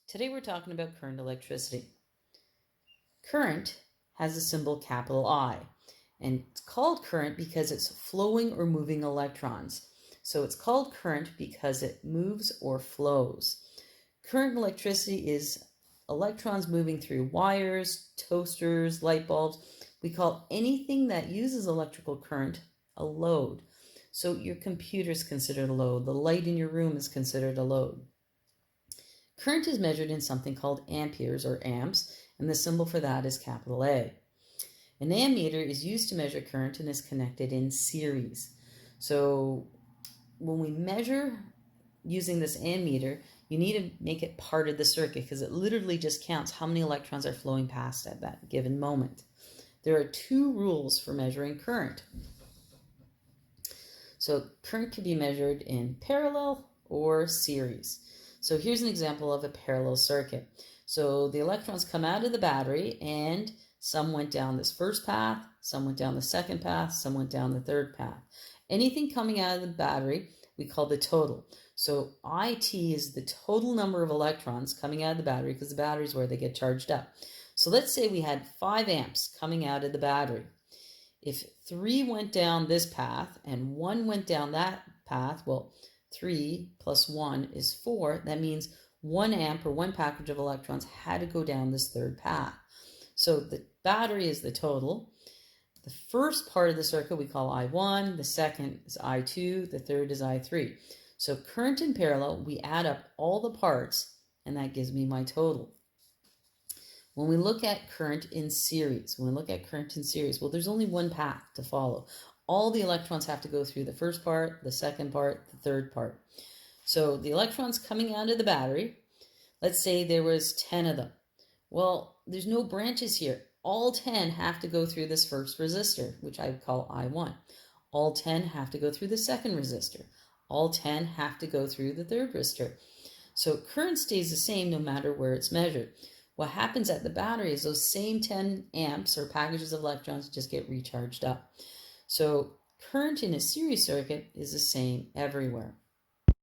Today we're talking about current electricity. Current has a symbol capital I, and it's called current because it's flowing or moving electrons. So it's called current because it moves or flows. Current electricity is electrons moving through wires, toasters, light bulbs. We call anything that uses electrical current a load. So your computer is considered a load. The light in your room is considered a load. Current is measured in something called amperes or amps, and the symbol for that is capital A. An ammeter is used to measure current and is connected in series. So when we measure using this ammeter, you need to make it part of the circuit because it literally just counts how many electrons are flowing past at that given moment. There are two rules for measuring current. So current can be measured in parallel or series. So here's an example of a parallel circuit. So the electrons come out of the battery and some went down this first path, some went down the second path, some went down the third path. Anything coming out of the battery we call the total. So IT is the total number of electrons coming out of the battery because the battery is where they get charged up. So let's say we had 5 amps coming out of the battery. If 3 went down this path and 1 went down that path, well, 3 plus 1 is 4. That means 1 amp or 1 package of electrons had to go down this third path. So the battery is the total. The first part of the circuit we call I1, the second is I2, the third is I3. So current in parallel, we add up all the parts and that gives me my total. When we look at current in series, well, there's only one path to follow. All the electrons have to go through the first part, the second part, the third part. So the electrons coming out of the battery, let's say there was 10 of them. Well, there's no branches here. All 10 have to go through this first resistor, which I call I1. All 10 have to go through the second resistor. All 10 have to go through the third resistor. So current stays the same no matter where it's measured. What happens at the battery is those same 10 amps or packages of electrons just get recharged up. So current in a series circuit is the same everywhere.